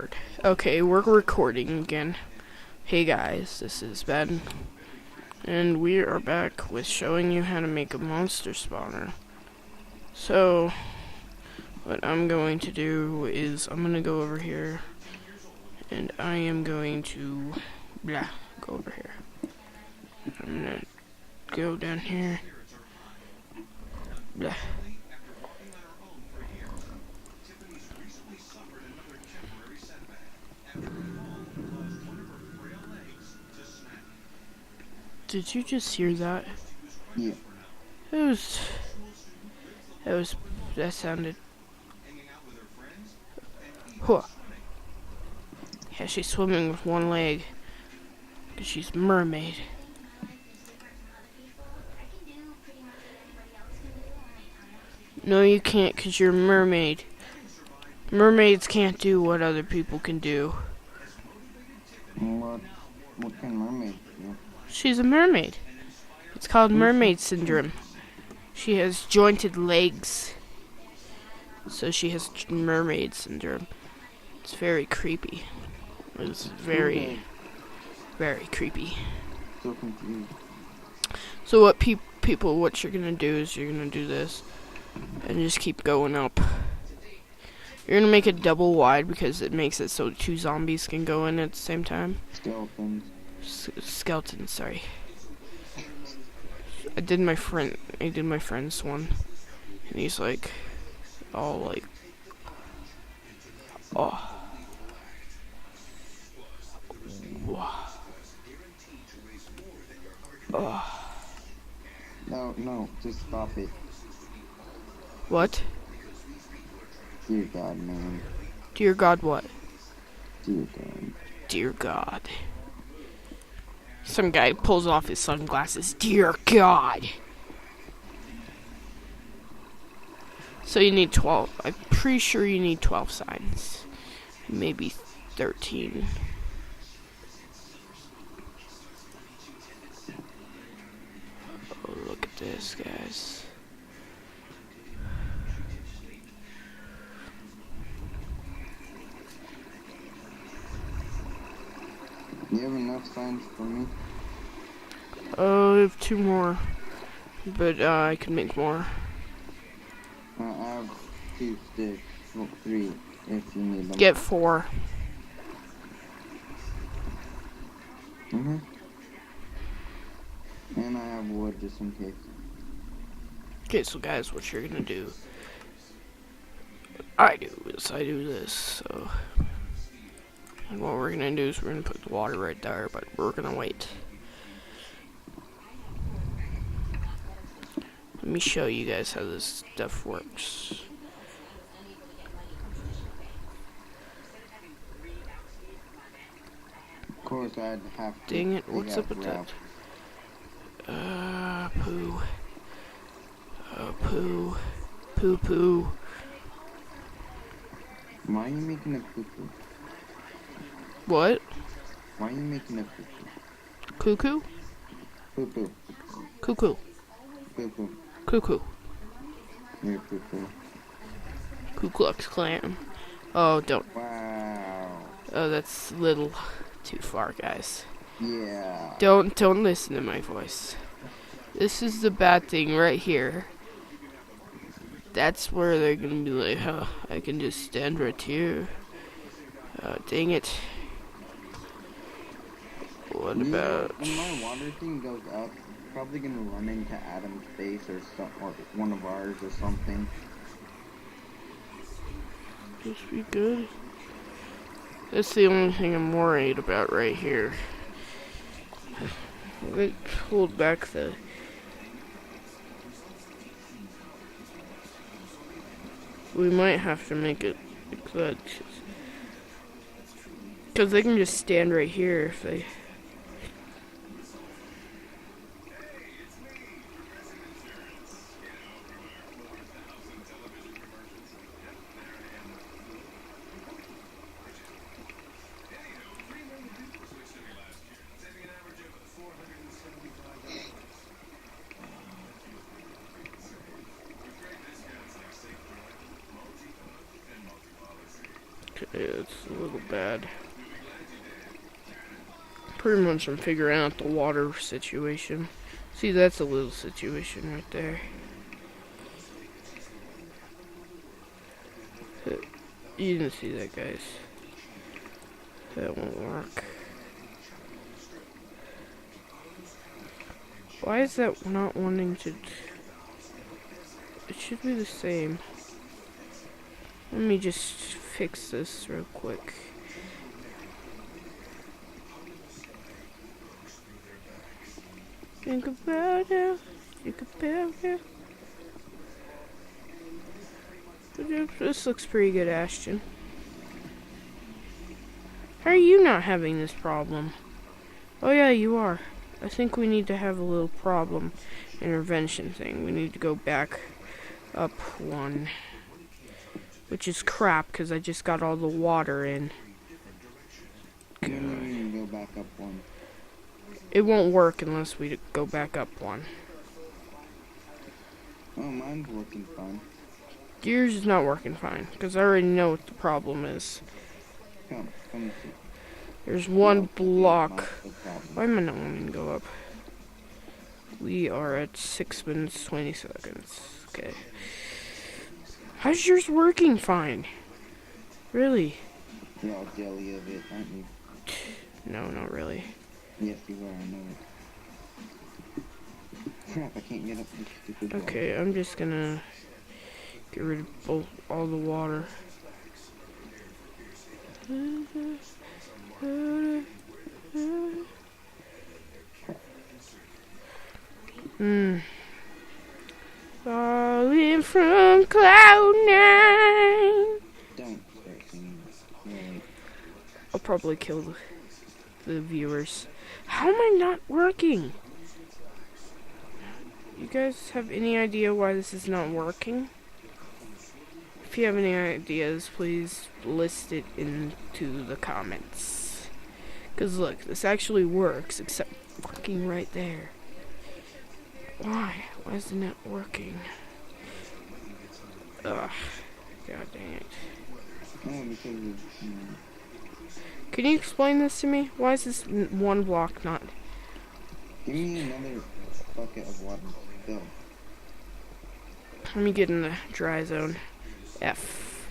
record. Okay, we're recording again. Hey guys, this is Ben, and we are back with showing you how to make a monster spawner. So, what I'm going to do is I'm going to go over here, and I am going to, go over here. I'm going to go down here, blah. Did you just hear that? Yeah. That sounded. Huh. Yeah, she's swimming with one leg. Because she's a mermaid. No, you can't, because you're a mermaid. Mermaids can't do what other people can do. What can mermaids do? She's a mermaid. It's called mermaid syndrome. She has jointed legs. So she has mermaid syndrome. It's very creepy. It's very, very creepy. So confused. So what what you're gonna do is you're gonna do this. And just keep going up. You're gonna make it double wide because it makes it so two zombies can go in at the same time. Skeletons. Skeletons, sorry. I did my friend's one. And he's like, all like, oh. Oh. No, just stop it. What? Dear God, man. Dear God, what? Dear God. Dear God. Some guy pulls off his sunglasses. Dear God. So you need 12. I'm pretty sure you need 12 signs. Maybe 13. Oh, look at this, guys. You have enough signs for me? Oh, I have 2 more. But I can make more. I have 2 sticks. Well, 3 if you need them. Get 4. And I have wood just in case. Okay, so guys, what you're gonna do. I do this, so. And what we're gonna do is we're gonna put the water right there, but we're gonna wait. Let me show you guys how this stuff works. Of course, I'd have to. Dang it, what's up with route. that? Poo. Poo. Poo poo. Why are you making a poo-poo? What? Why are you making a poo-poo? Cuckoo? Poo-poo. Cuckoo. Poo-poo. Cuckoo. You're poo-poo. Ku Klux Klan. Oh, don't. Wow. Oh, that's a little too far, guys. Yeah. Don't listen to my voice. This is the bad thing right here. That's where they're gonna be like, huh, I can just stand right here. Dang it. What about... When my water thing goes up, it's probably gonna run into Adam's face or one of ours or something. Just be good. That's the only thing I'm worried about right here. Let's hold back the... We might have to make it like that. Because they can just stand right here if they... Okay. It's a little bad. Pretty much I'm figuring out the water situation. See, that's a little situation right there. You didn't see that, guys. That won't work. Why is that not wanting to... It should be the same. Let me just fix this real quick. Think about it. Think about it. This looks pretty good, Ashton. How are you not having this problem? Oh yeah, you are. I think we need to have a little problem intervention thing. We need to go back up one. Which is crap, because I just got all the water in. Go back up one. It won't work unless we go back up one. Oh, mine's working fine. Yours is not working fine, because I already know what the problem is. Come see. There's one block. Why am I not wanting to go up? We are at 6 minutes 20 seconds. Okay. How's yours working fine? Really? You're all jelly of it, aren't you? No, not really. Yes, you are, I know it. Crap, I can't get up this stupid wall. Okay, I'm just gonna get rid of all the water. Falling from cloud 9. Don't start singing. Right. I'll probably kill the viewers. How am I not working? You guys have any idea why this is not working? If you have any ideas, please list it into the comments. Because look, this actually works, except fucking right there. Why? Why isn't it working? Ugh. God dang it. Oh, because of, Can you explain this to me? Why is this one block not... Give me another bucket of water. Go. Let me get in the dry zone. F.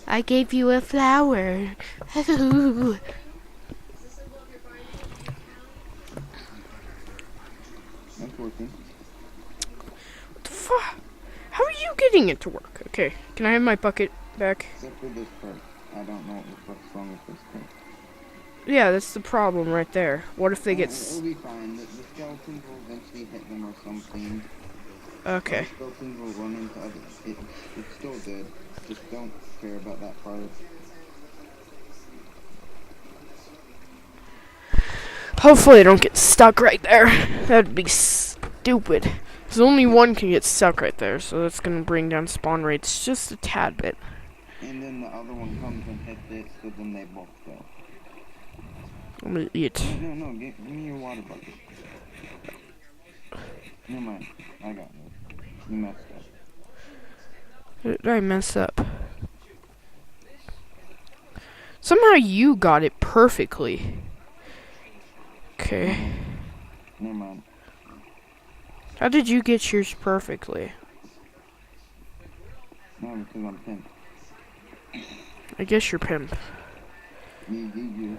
I gave you a flower. Ooh. That's working. What the fuck? How are you getting it to work? Okay, can I have my bucket back? Except for this part. I don't know what's wrong with this part. Yeah, that's the problem right there. What if they get... It'll be fine. The skeletons will eventually hit them or something. Okay. The skeletons will run into other... It's still good. Just don't care about that part. Hopefully I don't get stuck right there. That'd be stupid. Because only one can get stuck right there, so that's going to bring down spawn rates just a tad bit. And then the other one comes and hits it, so then they both go. I'm going to eat. No, give me your water bucket. Never mind. I got it. You messed up. Did I mess up? Somehow you got it perfectly. Okay. Never mind. How did you get yours perfectly? No, because I'm pimp. I guess you're pimp. You.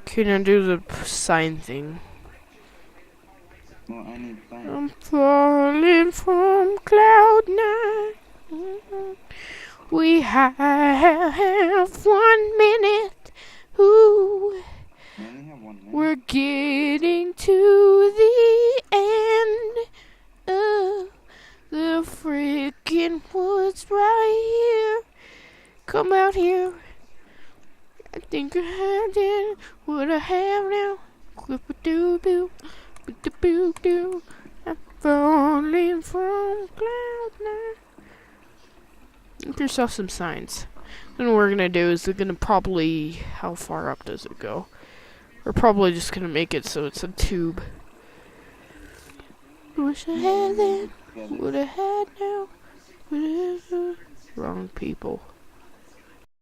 Can I do the sign thing? Well, I need science. I'm falling from cloud 9. We have 1 minute. Ooh. I only have 1 minute. We're getting to the end of the freaking woods right here. Come out here. I think I had it. What I have now. Clip-a-doo-doo. Boo-doo-boo-doo. I'm falling from cloud 9. Make yourself some signs. Then what we're gonna do is we're gonna probably... How far up does it go? We're probably just gonna make it so it's a tube. Wish I had that. Would I had now. Wrong people.